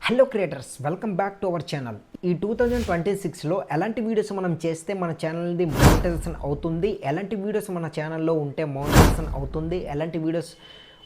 Hello creators, welcome back to our channel. ఈ 2026లో ఎలాంటి videos మనం చేస్తే మన ఛానల్ది మోనిటైజేషన్ అవుతుంది, ఎలాంటి వీడియోస్ మన ఛానల్లో ఉంటే మోనిటైజేషన్ అవుతుంది, ఎలాంటి వీడియోస్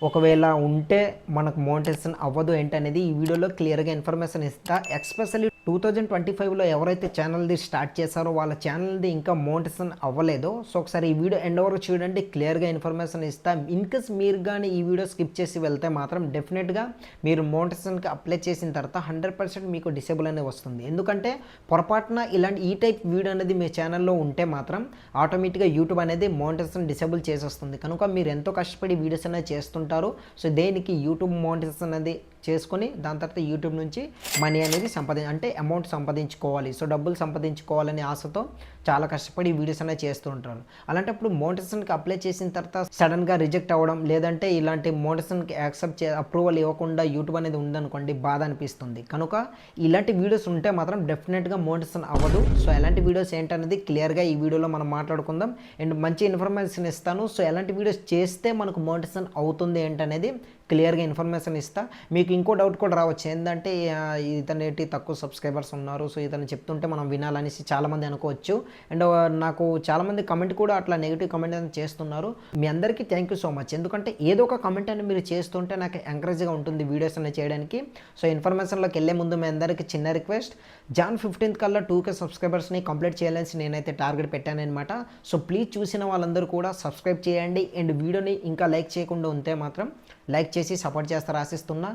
ఒకవేళ ఉంటే మనకు మోనిటైజేషన్ అవ్వదు ఏంటనేది ఈ వీడియోలో క్లియర్గా ఇన్ఫర్మేషన్ ఇస్తా. ఎస్పెషల్లీ 2025లో ఎవరైతే ఛానల్ది స్టార్ట్ చేశారో వాళ్ళ ఛానల్ది ఇంకా మోనిటైజేషన్ అవ్వలేదో, సో ఒకసారి ఈ వీడియో ఎండ్ వరకు చూడండి, క్లియర్గా ఇన్ఫర్మేషన్ ఇస్తా. ఇన్కేస్ మీరు కానీ ఈ వీడియో స్కిప్ చేసి వెళ్తే మాత్రం డెఫినెట్గా మీరు మోనిటైజేషన్కి అప్లై చేసిన తర్వాత 100% మీకు డిసేబుల్ అనేది వస్తుంది. ఎందుకంటే పొరపాటున ఇలాంటి ఈ టైప్ వీడియో అనేది మీ ఛానల్లో ఉంటే మాత్రం ఆటోమేటిక్గా యూట్యూబ్ అనేది మోనిటైజేషన్ డిసేబుల్ చేసేస్తుంది. కనుక మీరు ఎంతో కష్టపడి వీడియోస్ అనేది చేస్తుంటారు. సో దేనికి యూట్యూబ్ మోనిటైజేషన్ అనేది చేసుకొని దాని తర్వాత యూట్యూబ్ నుంచి మనీ అనేది అంటే అమౌంట్ సంపాదించుకోవాలి, సో డబ్బులు సంపాదించుకోవాలనే ఆశతో చాలా కష్టపడి వీడియోస్ అనేది చేస్తూ ఉంటారు. అలాంటప్పుడు మోనిటైజేషన్కి అప్లై చేసిన తర్వాత సడన్గా రిజెక్ట్ అవ్వడం, లేదంటే ఇలాంటి మోనిటైజేషన్కి అప్రూవల్ ఇవ్వకుండా యూట్యూబ్ అనేది ఉందనుకోండి, బాధ అనిపిస్తుంది. కనుక ఇలాంటి వీడియోస్ ఉంటే మాత్రం డెఫినెట్గా మోనిటైజేషన్ అవ్వదు. సో ఎలాంటి వీడియోస్ ఏంటనేది క్లియర్గా ఈ వీడియోలో మనం మాట్లాడుకుందాం అండ్ మంచి ఇన్ఫర్మేషన్ ఇస్తాను. సో ఎలాంటి వీడియోస్ చేస్తే మనకు మోనిటైజేషన్ అవుతుంది ఏంటనేది క్లియర్గా ఇన్ఫర్మేషన్ ఇస్తా. మీకు ఇంకో డౌట్ కూడా రావచ్చు, ఏంటంటే ఇతనేటి తక్కువ సబ్స్క్రైబర్స్ ఉన్నారు, సో ఇతను చెప్తుంటే మనం వినాలనేసి చాలామంది అనుకోవచ్చు. అండ్ నాకు చాలామంది కమెంట్ కూడా అట్లా నెగిటివ్ కమెంట్ అనేది చేస్తున్నారు. మీ అందరికీ థ్యాంక్ యూ సో మచ్. ఎందుకంటే ఏదో ఒక కమెంట్ అని మీరు చేస్తుంటే నాకు ఎంకరేజ్గా ఉంటుంది వీడియోస్ అనేది చేయడానికి. సో ఇన్ఫర్మేషన్లోకి వెళ్ళే ముందు మీ అందరికీ చిన్న రిక్వెస్ట్, జాన్ 15th కల్లా 2K సబ్స్క్రైబర్స్ని కంప్లీట్ చేయాలని నేనైతే టార్గెట్ పెట్టాను అనమాట. సో ప్లీజ్ చూసిన వాళ్ళందరూ కూడా సబ్స్క్రైబ్ చేయండి అండ్ వీడియోని ఇంకా లైక్ చేయకుండా ఉంటే మాత్రం లైక్ చేసి సపోర్ట్ చేస్తారు ఆశిస్తున్నా.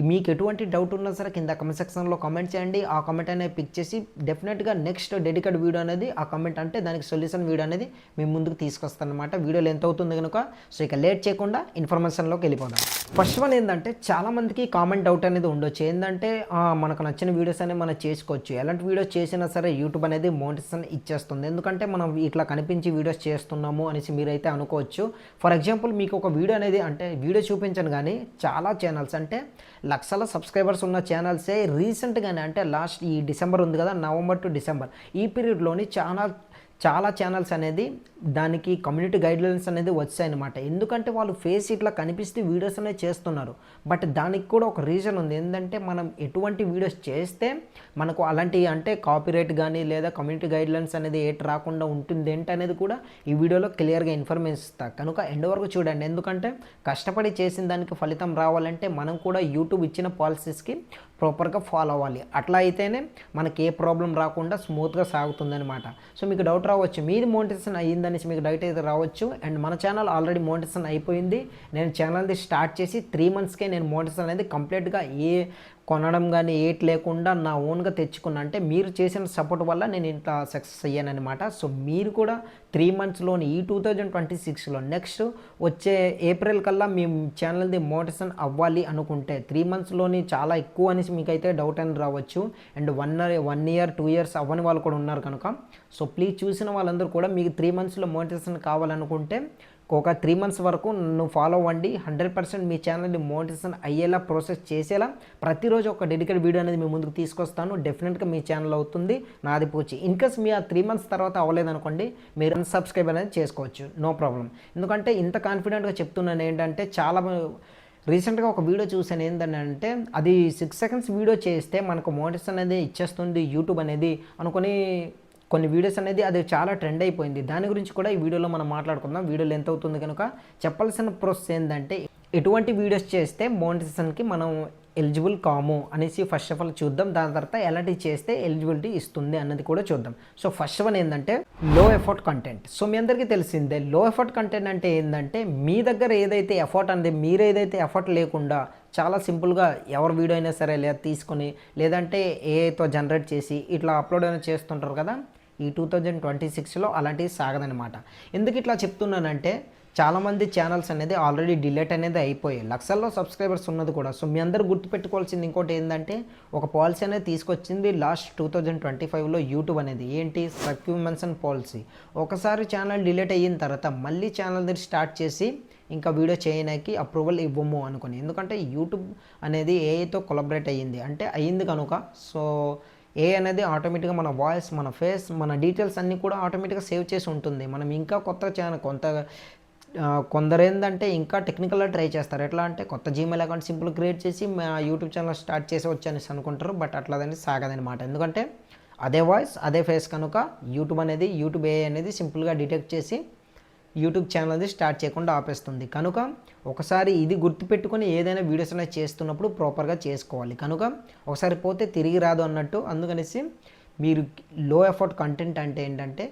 మీకు ఎటువంటి డౌట్ ఉన్నా సరే కింద కమెంట్ సెక్షన్లో కామెంట్ చేయండి. ఆ కామెంట్ అనేది పిక్ చేసి డెఫినెట్గా నెక్స్ట్ డెడికేట్ వీడియో అనేది ఆ కామెంట్ అంటే దానికి సొల్యూషన్ వీడియో అనేది మేము ముందుకు తీసుకొస్తాను అనమాట. వీడియోలో ఎంత అవుతుంది కనుక సో ఇక లేట్ చేయకుండా ఇన్ఫర్మేషన్లోకి వెళ్ళిపోదాం. ఫస్ట్ వన్ ఏంటంటే చాలామందికి కామెంట్ డౌట్ అనేది ఉండొచ్చు, ఏంటంటే మనకు నచ్చిన వీడియోస్ అనేవి మనం చేసుకోవచ్చు, ఎలాంటి వీడియోస్ చేసినా సరే యూట్యూబ్ అనేది మోనిటైజేషన్ ఇచ్చేస్తుంది, ఎందుకంటే మనం ఇట్లా కనిపించి వీడియోస్ చేస్తున్నాము అనేసి మీరైతే అనుకోవచ్చు. ఫర్ ఎగ్జాంపుల్ మీకు ఒక వీడియో అనేది అంటే వీడియో చూపించండి కానీ చాలా ఛానల్స్ అంటే లక్షల సబ్స్క్రైబర్స్ ఉన్న ఛానల్సే రీసెంట్గానే అంటే లాస్ట్ ఈ డిసెంబర్ ఉంది కదా, నవంబర్ టు డిసెంబర్ ఈ పీరియడ్లోని చాలా ఛానల్స్ అనేది దానికి కమ్యూనిటీ గైడ్లైన్స్ అనేది వచ్చాయన్నమాట. ఎందుకంటే వాళ్ళు ఫేస్ ఇట్లా కనిపిస్తే వీడియోస్ అనేది చేస్తున్నారు, బట్ దానికి కూడా ఒక రీజన్ ఉంది. ఏంటంటే మనం ఎటువంటి వీడియోస్ చేస్తే మనకు అలాంటి అంటే కాపీరైట్ కానీ లేదా కమ్యూనిటీ గైడ్లైన్స్ అనేది ఏటి రాకుండా ఉంటుంది ఏంటనేది కూడా ఈ వీడియోలో క్లియర్గా ఇన్ఫర్మేషన్ ఇస్తా. కనుక ఎండ్ వరకు చూడండి, ఎందుకంటే కష్టపడి చేసిన దానికి ఫలితం రావాలంటే మనం కూడా యూట్యూబ్ ఇచ్చిన పాలసీస్కి ప్రాపర్గా ఫాలో అవ్వాలి. అట్లా అయితేనే మనకి ఏ ప్రాబ్లం రాకుండా స్మూత్గా సాగుతుందనమాట. సో మీకు డౌట్ రావచ్చు, మీది మోనిటైజేషన్ అయ్యిందనేసి మీకు డౌట్ అయితే రావచ్చు. అండ్ మన ఛానల్ ఆల్రెడీ మోనిటైజేషన్ అయిపోయింది. నేను ఛానల్ది స్టార్ట్ చేసి 3 monthsకే నేను మోనిటైజేషన్ అనేది కంప్లీట్గా కొనడం కానీ ఏటి లేకుండా నా ఓన్గా తెచ్చుకున్నా. అంటే మీరు చేసిన సపోర్ట్ వల్ల నేను ఇంత సక్సెస్ అయ్యానమాట. సో మీరు కూడా 3 monthsలోని ఈ 2026లో నెక్స్ట్ వచ్చే ఏప్రిల్ కల్లా మీ ఛానల్ది మోనిటైజేషన్ అవ్వాలి అనుకుంటే 3 monthsలోని చాలా ఎక్కువ అనేసి మీకైతే డౌట్ అని రావచ్చు. అండ్ 1 year 2 years అవ్వని వాళ్ళు కూడా ఉన్నారు కనుక సో ప్లీజ్ చూసిన వాళ్ళందరూ కూడా మీకు 3 monthsలో మోనిటైజేషన్ కావాలనుకుంటే ఒక 3 months వరకు నన్ను ఫాలో అవ్వండి. 100% మీ ఛానల్ని మోనిటైజేషన్ అయ్యేలా ప్రాసెస్ చేసేలా ప్రతిరోజు ఒక డెడికేట్ వీడియో అనేది మీ ముందుకు తీసుకొస్తాను. డెఫినెట్గా మీ ఛానల్ అవుతుంది, నాది పూచి. ఇన్కేస్ మీ ఆ 3 months తర్వాత అవ్వలేదనుకోండి, మీరు అన్సబ్స్క్రైబ్ అనేది చేసుకోవచ్చు, నో ప్రాబ్లం. ఎందుకంటే ఇంత కాన్ఫిడెంట్గా చెప్తున్నాను ఏంటంటే చాలా రీసెంట్గా ఒక వీడియో చూసాను, ఏంటంటే అది 6 seconds వీడియో చేస్తే మనకు మోనిటైజేషన్ అనేది ఇచ్చేస్తుంది యూట్యూబ్ అనేది అనుకొని కొన్ని వీడియోస్ అనేది అది చాలా ట్రెండ్ అయిపోయింది. దాని గురించి కూడా ఈ వీడియోలో మనం మాట్లాడుకుందాం. వీడియోలో ఎంత అవుతుంది కనుక చెప్పాల్సిన ప్రాసెస్ ఏంటంటే ఎటువంటి వీడియోస్ చేస్తే మోనిటైజేషన్కి మనం ఎలిజిబుల్ కాము అనేసి ఫస్ట్ ఆఫ్ ఆల్ చూద్దాం. దాని తర్వాత ఎలాంటివి చేస్తే ఎలిజిబిలిటీ ఇస్తుంది అన్నది కూడా చూద్దాం. సో ఫస్ట్ వన్ ఏంటంటే లో ఎఫర్ట్ కంటెంట్. సో మీ అందరికీ తెలిసిందే లో ఎఫర్ట్ కంటెంట్ అంటే ఏంటంటే మీ దగ్గర ఏదైతే ఎఫర్ట్ అనేది మీరు ఏదైతే ఎఫర్ట్ లేకుండా చాలా సింపుల్గా ఎవరి వీడియో అయినా సరే లేదా తీసుకొని లేదంటే ఏఐతో జనరేట్ చేసి ఇట్లా అప్లోడ్ అయినా చేస్తుంటారు కదా, ఈ 2026లో అలాంటివి సాగదనమాట. ఎందుకు ఇట్లా చెప్తున్నానంటే చాలామంది ఛానల్స్ అనేది ఆల్రెడీ డిలీట్ అనేది అయిపోయాయి, లక్షల్లో సబ్స్క్రైబర్స్ ఉన్నది కూడా. సో మీ అందరూ గుర్తుపెట్టుకోవాల్సింది ఇంకోటి ఏంటంటే ఒక పాలసీ అనేది తీసుకొచ్చింది లాస్ట్ 2025లో యూట్యూబ్ అనేది, ఏంటి సబ్స్క్రిప్షన్ పాలసీ. ఒకసారి ఛానల్ డిలీట్ అయిన తర్వాత మళ్ళీ ఛానల్ దగ్గర స్టార్ట్ చేసి ఇంకా వీడియో చేయడానికి అప్రూవల్ ఇవ్వము అనుకుని, ఎందుకంటే యూట్యూబ్ అనేది ఏఐతో కొలాబరేట్ అయ్యింది కనుక సో ఏ అనేది ఆటోమేటిక్గా మన వాయిస్, మన ఫేస్, మన డీటెయిల్స్ అన్నీ కూడా ఆటోమేటిక్గా సేవ్ చేసి ఉంటుంది. మనం ఇంకా కొత్త ఛానల్ కొందరు ఏంటంటే ఇంకా టెక్నికల్గా ట్రై చేస్తారు. ఎట్లా అంటే కొత్త జీమెయిల్ అకౌంట్ సింపుల్ క్రియేట్ చేసి మా యూట్యూబ్ ఛానల్ స్టార్ట్ చేసేవచ్చు అనేసి అనుకుంటారు. బట్ అట్లాదని సాగదనమాట. ఎందుకంటే అదే వాయిస్ అదే ఫేస్ కనుక యూట్యూబ్ ఏఐ అనేది సింపుల్గా డిటెక్ట్ చేసి యూట్యూబ్ ఛానల్ది స్టార్ట్ చేయకుండా ఆపేస్తుంది. కనుక ఒకసారి ఇది గుర్తుపెట్టుకొని ఏదైనా వీడియోస్ అనేది చేస్తున్నప్పుడు ప్రాపర్గా చేసుకోవాలి. కనుక ఒకసారి పోతే తిరిగి రాదు అన్నట్టు. అందుకనేసి మీరు లో ఎఫర్ట్ కంటెంట్ అంటే ఏంటంటే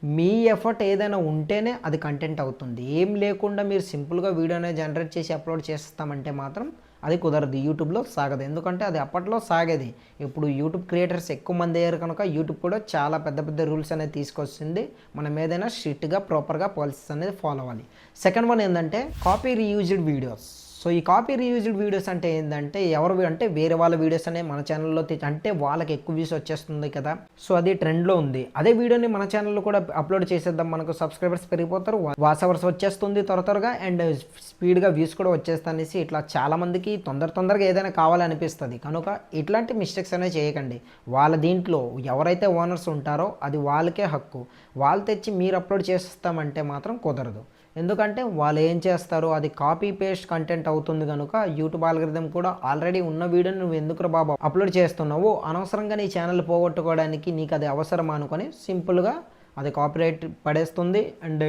మీ ఎఫర్ట్ ఏదైనా ఉంటేనే అది కంటెంట్ అవుతుంది. ఏం లేకుండా మీరు సింపుల్గా వీడియో అనేది జనరేట్ చేసి అప్లోడ్ చేస్తామంటే మాత్రం అది కుదరదు, యూట్యూబ్లో సాగదు. ఎందుకంటే అది అప్పట్లో సాగేది. ఇప్పుడు యూట్యూబ్ క్రియేటర్స్ ఎక్కువ మంది అయ్యారు కనుక యూట్యూబ్ కూడా చాలా పెద్ద పెద్ద రూల్స్ అనేది తీసుకొచ్చింది. మనం ఏదైనా స్ట్రిక్ట్గా ప్రాపర్గా పాలసీస్ అనేది ఫాలో అవ్వాలి. సెకండ్ వన్ ఏంటంటే కాపీ రీయూజ్డ్ వీడియోస్. సో ఈ కాపీ రీయూజ్డ్ వీడియోస్ అంటే ఏంటంటే ఎవరు అంటే వేరే వాళ్ళ వీడియోస్ అనే మన ఛానల్లో అంటే వాళ్ళకి ఎక్కువ వ్యూస్ వచ్చేస్తుంది కదా, సో అది ట్రెండ్లో ఉంది. అదే వీడియోని మన ఛానల్లో కూడా అప్లోడ్ చేసేద్దాం, మనకు సబ్స్క్రైబర్స్ పెరిగిపోతారు, వాచ్ అవర్స్ వచ్చేస్తుంది త్వరగా అండ్ స్పీడ్గా వ్యూస్ కూడా వచ్చేస్తానేసి ఇట్లా చాలామందికి తొందరగా ఏదైనా కావాలనిపిస్తుంది. కనుక ఇట్లాంటి మిస్టేక్స్ అనేవి చేయకండి. వాళ్ళ దీంట్లో ఎవరైతే ఓనర్స్ ఉంటారో అది వాళ్ళకే హక్కు. వాళ్ళు తెచ్చి మీరు అప్లోడ్ చేస్తామంటే మాత్రం కుదరదు. ఎందుకంటే వాళ్ళు ఏం చేస్తారు, అది కాపీ పేస్ట్ కంటెంట్ అవుతుంది కనుక యూట్యూబ్ ఆల్గరిథం కూడా ఆల్రెడీ ఉన్న వీడియోని నువ్వు ఎందుకు బాబా అప్లోడ్ చేస్తున్నావు, అనవసరంగా నీ ఛానల్ పోగొట్టుకోవడానికి నీకు అది అవసరం అనుకొని సింపుల్గా అది కాపీరైట్ పడేస్తుంది అండ్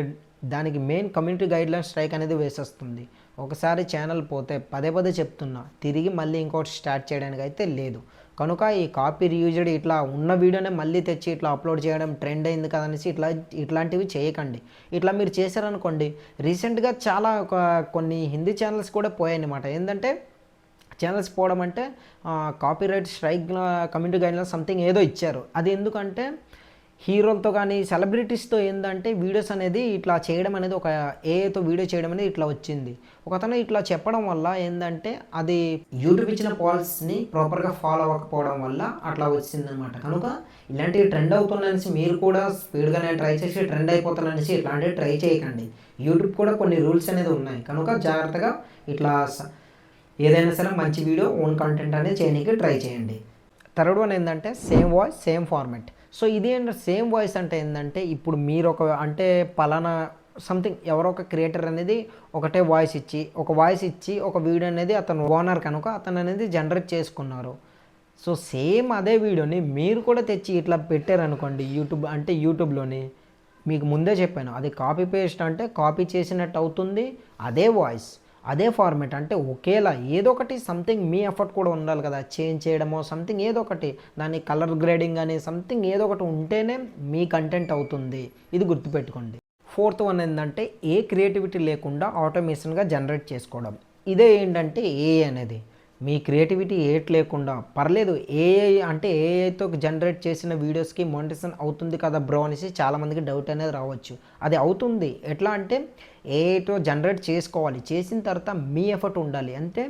దానికి మెయిన్ కమ్యూనిటీ గైడ్లైన్స్ స్ట్రైక్ అనేది వేసేస్తుంది. ఒకసారి ఛానల్ పోతే పదే చెప్తున్నా, తిరిగి మళ్ళీ ఇంకోటి స్టార్ట్ చేయడానికి అయితే లేదు. కనుక ఈ కాపీ రీయూజ్డ్ ఇట్లా ఉన్న వీడియోనే మళ్ళీ తెచ్చి ఇట్లా అప్లోడ్ చేయడం ట్రెండ్ అయింది కదనేసి ఇట్లాంటివి చేయకండి. ఇట్లా మీరు చేశారనుకోండి, రీసెంట్గా చాలా కొన్ని హిందీ ఛానల్స్ కూడా పోయాయన్నమాట. ఏంటంటే ఛానల్స్ పోవడం అంటే copyright strike community guidelines something ఏదో ఇచ్చారు. అది ఎందుకంటే హీరోలతో కానీ సెలబ్రిటీస్తో ఏంటంటే వీడియోస్ అనేది ఇట్లా చేయడం అనేది ఒక ఏఐతో వీడియో చేయడం అనేది ఇట్లా వచ్చింది. ఒకతను ఇట్లా చెప్పడం వల్ల ఏంటంటే అది యూట్యూబ్ ఇచ్చిన పాలసీని ప్రాపర్గా ఫాలో అవ్వకపోవడం వల్ల అట్లా వచ్చిందనమాట. కనుక ఇలాంటివి ట్రెండ్ అవుతుందనేసి మీరు కూడా స్పీడ్గానే ట్రై చేసి ట్రెండ్ అయిపోతాననేసి ఇట్లాంటివి ట్రై చేయకండి. యూట్యూబ్ కూడా కొన్ని రూల్స్ అనేది ఉన్నాయి. కనుక జాగ్రత్తగా ఇట్లా ఏదైనా సరే మంచి వీడియో ఓన్ కంటెంట్ అనేది చేయడానికి ట్రై చేయండి. థర్డ్ వన్ ఏంటంటే same voice same format. So ఇది ఏంటంటే సేమ్ వాయిస్ అంటే ఏంటంటే ఇప్పుడు మీరు అంటే పలానా సంథింగ్ ఎవరో ఒక క్రియేటర్ అనేది ఒకటే వాయిస్ ఇచ్చి ఒక వీడియో అనేది అతను ఓనర్ కనుక అతను అనేది జనరేట్ చేసుకున్నారు. సో సేమ్ అదే వీడియోని మీరు కూడా తెచ్చి ఇట్లా పెట్టారనుకోండి యూట్యూబ్లోని మీకు ముందే చెప్పాను, అది కాపీ పేస్ట్ అంటే కాపీ చేసినట్టు అవుతుంది. అదే వాయిస్ అదే ఫార్మేట్ అంటే ఒకేలా ఏదో ఒకటి సంథింగ్ మీ ఎఫర్ట్ కూడా ఉండాలి కదా, చేంజ్ చేయడమో సంథింగ్ ఏదో ఒకటి, దాని కలర్ గ్రేడింగ్ అని సంథింగ్ ఏదో ఒకటి ఉంటేనే మీ కంటెంట్ అవుతుంది. ఇది గుర్తుపెట్టుకోండి. ఫోర్త్ వన్ ఏంటంటే ఏ క్రియేటివిటీ లేకుండా ఆటోమేషన్గా జనరేట్ చేసుకోవడం. ఇదే ఏంటంటే ఏఐ అనేది మీ క్రియేటివిటీ లేకుండా పర్లేదు, ఏఐతో జనరేట్ చేసిన వీడియోస్కి మోనిటైజేషన్ అవుతుంది కదా బ్రో అనేసి చాలామందికి డౌట్ అనేది రావచ్చు. అది అవుతుంది. ఎట్లా అంటే ఏఐతో జనరేట్ చేసుకోవాలి, చేసిన తర్వాత మీ ఎఫర్ట్ ఉండాలి. అంటే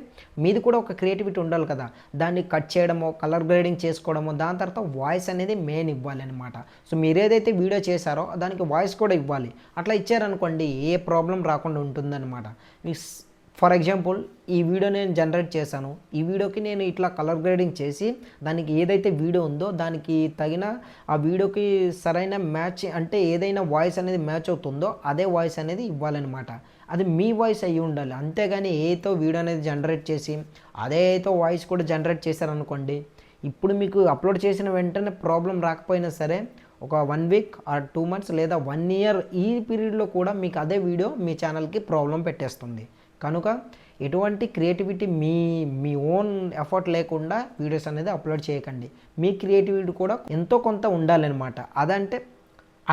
మీది కూడా ఒక క్రియేటివిటీ ఉండాలి కదా, దాన్ని కట్ చేయడమో కలర్ గ్రేడింగ్ చేసుకోవడమో, దాని తర్వాత వాయిస్ అనేది మెయిన్ ఇవ్వాలి అనమాట. సో మీరు ఏదైతే వీడియో చేశారో దానికి వాయిస్ కూడా ఇవ్వాలి. అట్లా ఇచ్చారనుకోండి ఏ ప్రాబ్లం రాకుండా ఉంటుందన్నమాట. ఫర్ ఎగ్జాంపుల్ ఈ వీడియో నేను జనరేట్ చేశాను, ఈ వీడియోకి నేను ఇట్లా కలర్ గ్రేడింగ్ చేసి దానికి ఏదైతే వీడియో ఉందో దానికి తగిన ఆ వీడియోకి సరైన మ్యాచ్ అంటే ఏదైనా వాయిస్ అనేది మ్యాచ్ అవుతుందో అదే వాయిస్ అనేది ఇవ్వాలన్నమాట. అది మీ వాయిస్ అయ్యి ఉండాలి. అంతేగాని ఏతో వీడియో అనేది జనరేట్ చేసి అదేతో వాయిస్ కూడా జనరేట్ చేశారనుకోండి, ఇప్పుడు మీకు అప్లోడ్ చేసిన వెంటనే ప్రాబ్లం రాకపోయినా సరే ఒక 1 వీక్ ఆర్ 2 months లేదా 1 year ఈ పీరియడ్లో కూడా మీకు అదే వీడియో మీ ఛానల్కి ప్రాబ్లం పెట్టేస్తుంది. కనుక ఎటువంటి క్రియేటివిటీ మీ ఓన్ ఎఫర్ట్ లేకుండా వీడియోస్ అనేది అప్లోడ్ చేయకండి. మీ క్రియేటివిటీ కూడా ఎంతో కొంత ఉండాలన్నమాట. అదంటే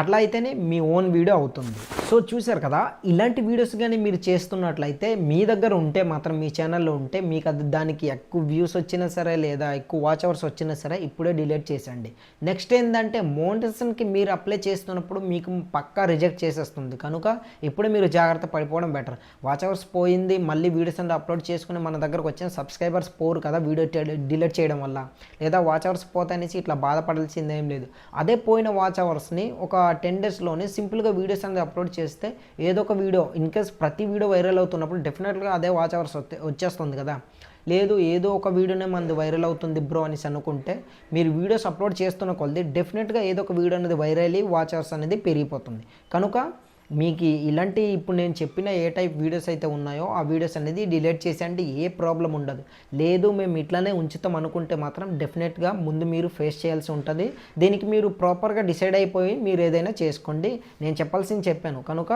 అట్లా అయితేనే మీ ఓన్ వీడియో అవుతుంది. సో చూశారు కదా, ఇలాంటి వీడియోస్ కానీ మీరు చేస్తున్నట్లయితే మీ దగ్గర ఉంటే మాత్రం మీ ఛానల్లో ఉంటే మీకు అది దానికి ఎక్కువ వ్యూస్ వచ్చినా సరే లేదా ఎక్కువ వాచ్ అవర్స్ వచ్చినా సరే ఇప్పుడే డిలీట్ చేసేయండి. నెక్స్ట్ ఏంటంటే మోనిటైజేషన్కి మీరు అప్లై చేస్తున్నప్పుడు మీకు పక్కా రిజెక్ట్ చేసేస్తుంది. కనుక ఇప్పుడు మీరు జాగ్రత్త పడిపోవడం బెటర్. వాచ్ అవర్స్ పోయింది, మళ్ళీ వీడియోస్ అనేది అప్లోడ్ చేసుకుని మన దగ్గరకు వచ్చిన సబ్స్క్రైబర్స్ పోరు కదా వీడియో డిలీట్ చేయడం వల్ల, లేదా వాచ్ అవర్స్ పోతాయనేసి ఇట్లా బాధపడాల్సింది ఏం లేదు. అదే పోయిన వాచ్ అవర్స్ని ఒక 10 daysలోనే సింపుల్గా వీడియోస్ అనేది అప్లోడ్ చేస్తే ఏదో ఒక వీడియో ఇన్కేస్ ప్రతి వీడియో వైరల్ అవుతున్నప్పుడు డెఫినెట్గా అదే వాచ్ అవర్స్ వచ్చేస్తుంది కదా. లేదు ఏదో ఒక వీడియోనే మనది వైరల్ అవుతుంది బ్రో అనేసి అనుకుంటే మీరు వీడియోస్ అప్లోడ్ చేస్తున్న కొలది డెఫినెట్గా ఏదో ఒక వీడియో అనేది వైరల్ అయ్యి వాచ్ అవర్స్ అనేది పెరిగిపోతుంది. కనుక మీకు ఇలాంటి ఇప్పుడు నేను చెప్పిన ఏ టైప్ వీడియోస్ అయితే ఉన్నాయో ఆ వీడియోస్ అనేది డిలీట్ చేసేయండి, ఏ ప్రాబ్లం ఉండదు. లేదు మేము ఇట్లానే ఉంచుతాం అనుకుంటే మాత్రం డెఫినెట్గా ముందు మీరు ఫేస్ చేయాల్సి ఉంటుంది. దీనికి మీరు ప్రాపర్గా డిసైడ్ అయిపోయి మీరు ఏదైనా చేసుకోండి. నేను చెప్పాల్సింది చెప్పాను కనుక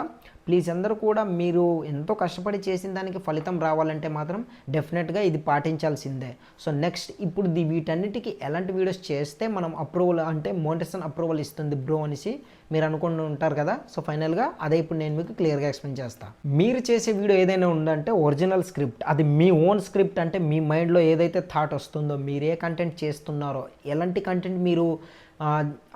ప్లీజ్ అందరూ కూడా మీరు ఎంతో కష్టపడి చేసిన దానికి ఫలితం రావాలంటే మాత్రం డెఫినెట్గా ఇది పాటించాల్సిందే. సో నెక్స్ట్ ఇప్పుడు వీటన్నిటికీ ఎలాంటి వీడియోస్ చేస్తే మనం అప్రూవల్ అంటే మోనిటైజేషన్ అప్రూవల్ ఇస్తుంది బ్రో అనేసి మీరు అనుకుంటూ ఉంటారు కదా. సో ఫైనల్గా అదే ఇప్పుడు నేను మీకు క్లియర్గా ఎక్స్ప్లెయిన్ చేస్తాను. మీరు చేసే వీడియో ఏదైనా ఉందంటే ఒరిజినల్ స్క్రిప్ట్, అది మీ ఓన్ స్క్రిప్ట్, అంటే మీ మైండ్లో ఏదైతే థాట్ వస్తుందో, మీరు ఏ కంటెంట్ చేస్తున్నారో, ఎలాంటి కంటెంట్ మీరు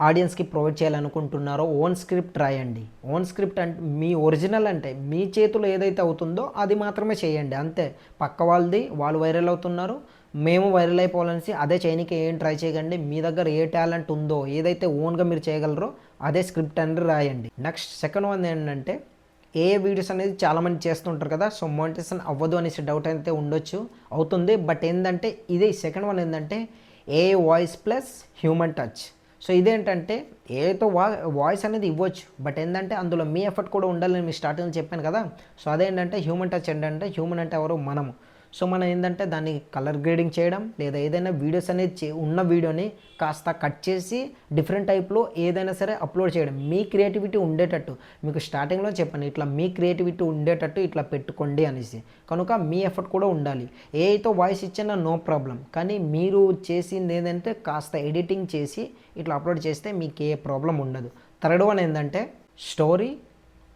ఆడియన్స్కి ప్రొవైడ్ చేయాలనుకుంటున్నారో ఓన్ స్క్రిప్ట్ రాయండి. ఓన్ స్క్రిప్ట్ అంటే మీ ఒరిజినల్, అంటే మీ చేతిలో ఏదైతే అవుతుందో అది మాత్రమే చేయండి అంతే. పక్క వాళ్ళది వాళ్ళు వైరల్ అవుతున్నారు, మేము వైరల్ అయిపోవాలనేసి అదే చేయడానికి ఏం ట్రై చేయకండి. మీ దగ్గర ఏ టాలెంట్ ఉందో, ఏదైతే ఓన్గా మీరు చేయగలరో అదే స్క్రిప్ట్ అనేది రాయండి. నెక్స్ట్ సెకండ్ వన్ ఏంటంటే ఏ వీడియోస్ అనేది చాలామంది చేస్తుంటారు కదా. సో మోనిటైజేషన్ అవ్వదు అనేసి డౌట్ అయితే ఉండొచ్చు, అవుతుంది. బట్ ఏంటంటే ఇదే సెకండ్ వన్ ఏంటంటే a voice plus human touch. So ఇదేంటంటే ఏతో వాయిస్ అనేది ఇవ్వచ్చు, బట్ ఏంటంటే అందులో మీ ఎఫర్ట్ కూడా ఉండాలని మీ స్టార్టింగ్లో చెప్పాను కదా. సో అదేంటంటే హ్యూమన్ టచ్ ఏంటంటే హ్యూమన్ అంటే ఎవరు, మనము. సో మనం ఏంటంటే దాన్ని కలర్ గ్రేడింగ్ చేయడం, లేదా ఏదైనా వీడియోస్ అనేది ఉన్న వీడియోని కాస్త కట్ చేసి డిఫరెంట్ టైప్లో ఏదైనా సరే అప్లోడ్ చేయడం. మీ క్రియేటివిటీ ఉండేటట్టు మీకు స్టార్టింగ్లో చెప్పాను, ఇట్లా మీ క్రియేటివిటీ ఉండేటట్టు ఇట్లా పెట్టుకోండి అనేసి. కనుక మీ ఎఫర్ట్ కూడా ఉండాలి. ఏతో వాయిస్ ఇచ్చినా నో ప్రాబ్లం, కానీ మీరు చేసింది ఏంటంటే కాస్త ఎడిటింగ్ చేసి ఇట్లా అప్లోడ్ చేస్తే మీకు ఏ ప్రాబ్లం ఉండదు. థర్డ్ వన్ ఏంటంటే story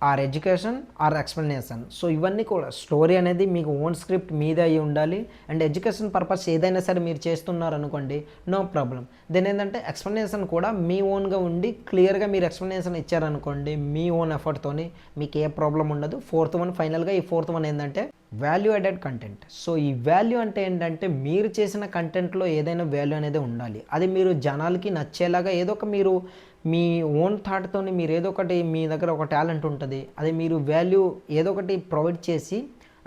or education or explanation. So ఇవన్నీ కూడా స్టోరీ అనేది మీకు ఓన్ స్క్రిప్ట్ మీద అయి ఉండాలి. అండ్ ఎడ్యుకేషన్ పర్పస్ ఏదైనా సరే మీరు చేస్తున్నారు అనుకోండి, నో ప్రాబ్లం. దెన్ ఏంటంటే ఎక్స్ప్లెనేషన్ కూడా మీ ఓన్గా ఉండి క్లియర్గా మీరు ఎక్స్ప్లెనేషన్ ఇచ్చారనుకోండి మీ ఓన్ ఎఫర్ట్తోని, మీకు ఏ ప్రాబ్లం ఉండదు. ఫోర్త్ వన్ ఫైనల్గా, ఈ ఫోర్త్ వన్ ఏంటంటే వాల్యూ యాడెడ్ కంటెంట్. సో ఈ వాల్యూ అంటే ఏంటంటే మీరు చేసిన కంటెంట్లో ఏదైనా వాల్యూ అనేది ఉండాలి. అది మీరు జనాలకి నచ్చేలాగా ఏదో ఒక మీరు మీ ఓన్ థాట్తో మీరు ఏదో ఒకటి, మీ దగ్గర ఒక టాలెంట్ ఉంటుంది, అది మీరు వాల్యూ ఏదో ఒకటి ప్రొవైడ్ చేసి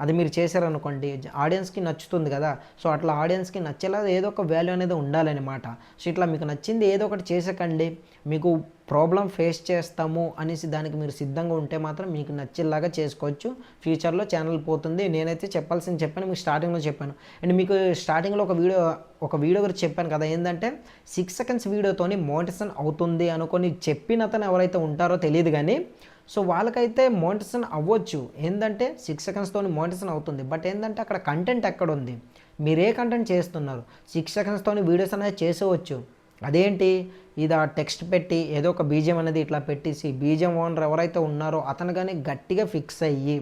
అది మీరు చేశారనుకోండి ఆడియన్స్కి నచ్చుతుంది కదా. సో అట్లా ఆడియన్స్కి నచ్చేలా ఏదో ఒక వాల్యూ అనేది ఉండాలన్నమాట. సో ఇట్లా మీకు నచ్చింది ఏదో ఒకటి చేసకండి. మీకు ప్రాబ్లం ఫేస్ చేస్తాము అనేసి దానికి మీరు సిద్ధంగా ఉంటే మాత్రం మీకు నచ్చేలాగా చేసుకోవచ్చు. ఫ్యూచర్లో ఛానల్ పోతుంది. నేనైతే చెప్పాల్సింది చెప్పాను, మీకు స్టార్టింగ్లో చెప్పాను. అండ్ మీకు స్టార్టింగ్లో ఒక వీడియో గురించి చెప్పాను కదా, ఏంటంటే 6 సెకండ్స్ వీడియోతోని మోనిటైజేషన్ అవుతుంది అనుకొని చెప్పిన అతను ఎవరైతే ఉంటారో తెలియదు, కానీ సో వాళ్ళకైతే మోనిటైజేషన్ అవ్వచ్చు. ఏంటంటే 6 సెకండ్స్తో మోనిటైజేషన్ అవుతుంది. బట్ ఏంటంటే అక్కడ కంటెంట్ ఎక్కడ ఉంది, మీరు ఏ కంటెంట్ చేస్తున్నారు. 6 సెకండ్స్తో వీడియోస్ అనేది చేసేవచ్చు. అదేంటి, ఇది ఆ టెక్స్ట్ పెట్టి ఏదో ఒక బీజియం అనేది ఇట్లా పెట్టేసి బీజియం ఓనర్ ఎవరైతే ఉన్నారో అతను కానీ గట్టిగా ఫిక్స్ అయ్యి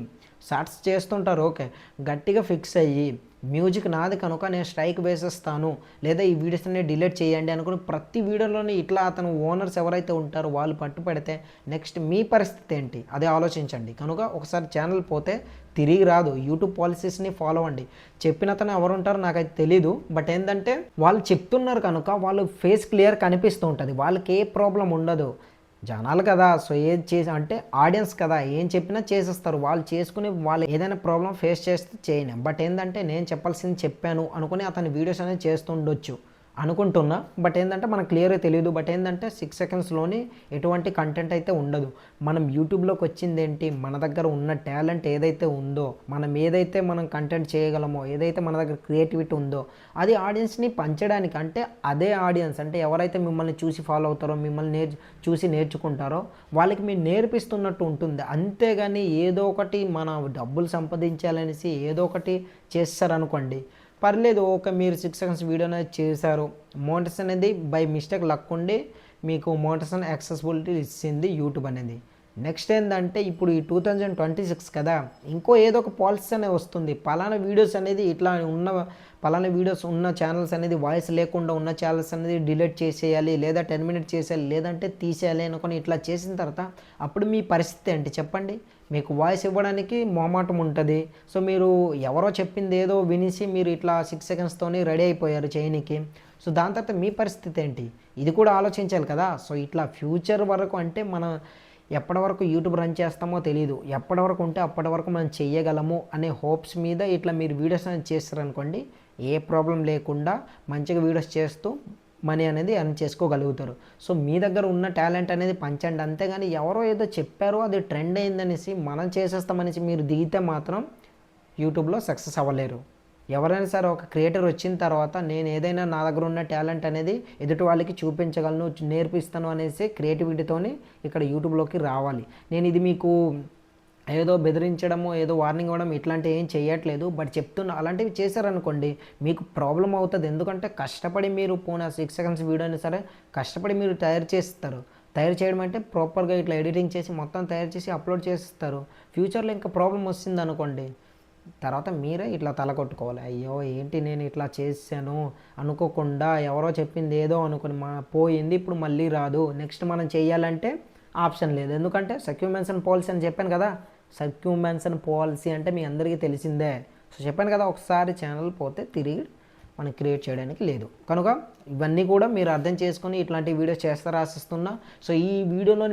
షార్ట్స్ చేస్తుంటారు, ఓకే, గట్టిగా ఫిక్స్ అయ్యి మ్యూజిక్ నాది కనుక నేను స్ట్రైక్ వేసేస్తాను, లేదా ఈ వీడియోస్ అన్ని డిలీట్ చేయండి అనుకుని ప్రతి వీడియోలోని ఇట్లా అతను ఓనర్స్ ఎవరైతే ఉంటారో వాళ్ళు పట్టు పెడితే నెక్స్ట్ మీ పరిస్థితి ఏంటి, అదే ఆలోచించండి. కనుక ఒకసారి ఛానల్ పోతే తిరిగి రాదు. యూట్యూబ్ పాలసీస్ని ఫాలో అవ్వండి. చెప్పిన అతను ఎవరు ఉంటారో నాకైతే తెలీదు, బట్ ఏంటంటే వాళ్ళు చెప్తున్నారు కనుక వాళ్ళు ఫేస్ క్లియర్ కనిపిస్తూ ఉంటుంది, వాళ్ళకి ఏ ప్రాబ్లం ఉండదు. జనాలు కదా, సో ఏది చేసి అంటే ఆడియన్స్ కదా, ఏం చెప్పినా చేసేస్తారు. వాళ్ళు చేసుకుని వాళ్ళు ఏదైనా ప్రాబ్లం ఫేస్ చేస్తే చేయను. బట్ ఏంటంటే నేను చెప్పాల్సింది చెప్పాను అనుకుని అతని వీడియోస్ అనేది చేస్తుండొచ్చు అనుకుంటున్నా. బట్ ఏంటంటే మనకు క్లియర్గా తెలియదు. బట్ ఏంటంటే 6 సెకండ్స్లోని ఎటువంటి కంటెంట్ అయితే ఉండదు. మనం యూట్యూబ్లోకి వచ్చింది ఏంటి, మన దగ్గర ఉన్న టాలెంట్ ఏదైతే ఉందో, మనం కంటెంట్ చేయగలమో, ఏదైతే మన దగ్గర క్రియేటివిటీ ఉందో అది ఆడియన్స్ని పంచడానికి. అంటే అదే ఆడియన్స్ అంటే ఎవరైతే మిమ్మల్ని చూసి ఫాలో అవుతారో, మిమ్మల్ని చూసి నేర్చుకుంటారో వాళ్ళకి మీరు నేర్పిస్తున్నట్టు ఉంటుంది. అంతేగాని ఏదో ఒకటి మన డబ్బులు సంపాదించాలనేసి ఏదో ఒకటి చేస్తారనుకోండి, పర్లేదు, ఓకే, మీరు 6 సెకండ్స్ వీడియో అనేది చేశారు, మోనిటైజేషన్ అనేది బై మిస్టేక్ లక్ ఉండి మీకు మోనిటైజేషన్ యాక్సెసిబిలిటీ ఇచ్చింది యూట్యూబ్ అనేది. నెక్స్ట్ ఏంటంటే ఇప్పుడు ఈ 2026 కదా, ఇంకో ఏదో ఒక పాలసీ అనేది వస్తుంది. పలానా వీడియోస్ అనేది ఇట్లా పలానా వీడియోస్ ఉన్న ఛానల్స్ అనేది వాయిస్ లేకుండా ఉన్న ఛానల్స్ అనేది డిలీట్ చేసేయాలి, లేదా 10 మినిట్స్ చేసేయాలి, లేదంటే తీసేయాలి అనుకొని ఇట్లా చేసిన తర్వాత అప్పుడు మీ పరిస్థితి ఏంటి చెప్పండి. మీకు వాయిస్ ఇవ్వడానికి మొహమాటం ఉంటుంది. సో మీరు ఎవరో చెప్పింది ఏదో వినేసి మీరు ఇట్లా 6 సెకండ్స్తోని రెడీ అయిపోయారు చేయనికి. సో దాని తర్వాత మీ పరిస్థితి ఏంటి, ఇది కూడా ఆలోచించాలి కదా. సో ఇట్లా ఫ్యూచర్ వరకు అంటే మనం ఎప్పటి వరకు యూట్యూబ్ రన్ చేస్తామో తెలియదు, ఎప్పటి వరకు ఉంటే అప్పటి వరకు మనం చెయ్యగలము అనే హోప్స్ మీద ఇట్లా మీరు వీడియోస్ అనేది చేస్తారనుకోండి, ఏ ప్రాబ్లం లేకుండా మంచిగా వీడియోస్ చేస్తూ మనీ అనేది ఎర్న్ చేసుకోగలుగుతారు. సో మీ దగ్గర ఉన్న టాలెంట్ అనేది పంచండి, అంతేగాని ఎవరో ఏదో చెప్పారో అది ట్రెండ్ అయిందనేసి మనం చేసేస్తామనేసి మీరు దిగితే మాత్రం యూట్యూబ్లో సక్సెస్ అవ్వలేరు. ఎవరైనా సరే ఒక క్రియేటర్ వచ్చిన తర్వాత నేను ఏదైనా నా దగ్గర ఉన్న టాలెంట్ అనేది ఎదుటి వాళ్ళకి చూపించగలను, నేర్పిస్తాను అనేసి క్రియేటివిటీతోని ఇక్కడ యూట్యూబ్లోకి రావాలి. నేను ఇది మీకు ఏదో బెదిరించడము, ఏదో వార్నింగ్ ఇవ్వడం ఇట్లాంటివి ఏం చేయట్లేదు. బట్ చెప్తున్నా, అలాంటివి చేశారనుకోండి మీకు ప్రాబ్లం అవుతుంది. ఎందుకంటే కష్టపడి మీరు పోనా 6 సెకండ్స్ వీడియోని సరే కష్టపడి మీరు తయారు చేస్తారు. తయారు చేయడం అంటే ప్రాపర్గా ఇట్లా ఎడిటింగ్ చేసి మొత్తం తయారు చేసి అప్లోడ్ చేస్తారు. ఫ్యూచర్లో ఇంకా ప్రాబ్లం వస్తుంది అనుకోండి, తర్వాత మీరే ఇట్లా తల కొట్టుకోవాలి. అయ్యో ఏంటి నేను ఇట్లా చేశాను అనుకోకుండా, ఎవరో చెప్పింది ఏదో అనుకుని పోయింది, ఇప్పుడు మళ్ళీ రాదు. నెక్స్ట్ మనం చేయాలంటే ఆప్షన్ లేదు. ఎందుకంటే సర్క్యూమెన్షన్ పాలసీ అని చెప్పాను కదా. సర్క్యూమెన్షన్ పాలసీ అంటే మీ అందరికీ తెలిసిందే. సో చెప్పాను కదా, ఒకసారి ఛానల్ పోతే తిరిగి మనం క్రియేట్ చేయడానికి లేదు. కనుక ఇవన్నీ కూడా మీరు అర్థం చేసుకొని ఇట్లాంటి వీడియోస్ చేస్తారా ఆశిస్తున్నా. సో ఈ వీడియోలో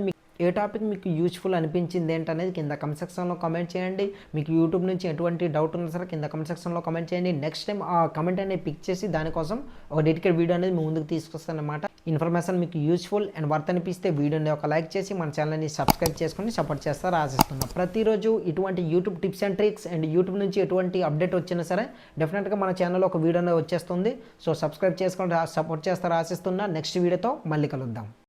ఏ టాపిక్ మీకు యూజ్ఫుల్ అనిపించింది ఏంటనేది కింద కమెంట్ సెక్షన్లో కామెంట్ చేయండి. మీకు యూట్యూబ్ నుంచి ఎటువంటి డౌట్ ఉన్నా సరే కింద కమెంట్ సెక్షన్లో కామెంట్ చేయండి. నెక్స్ట్ టైం ఆ కమెంట్ అనేది పిక్ చేసి దానికోసం ఒక డెడికేట్ వీడియో అనేది మీ ముందుకు తీసుకొస్తానమాట. ఇన్ఫర్మేషన్ మీకు యూజ్ఫుల్ అండ్ వర్త్ అనిపిస్తే వీడియోని ఒక లైక్ చేసి మన ఛానల్ని సబ్స్క్రైబ్ చేసుకొని సపోర్ట్ చేస్తారని ఆశిస్తున్నాం. ప్రతిరోజు ఇటువంటి YouTube tips and tricks and YouTube నుంచి ఎటువంటి అప్డేట్ వచ్చినా సరే డెఫినెట్గా మన ఛానల్లో ఒక వీడియో వచ్చేస్తుంది. సో సబ్స్క్రైబ్ చేసుకొని సపోర్ట్ చేస్తారని ఆశిస్తున్నా. నెక్స్ట్ వీడియోతో మళ్ళీ కలుద్దాం.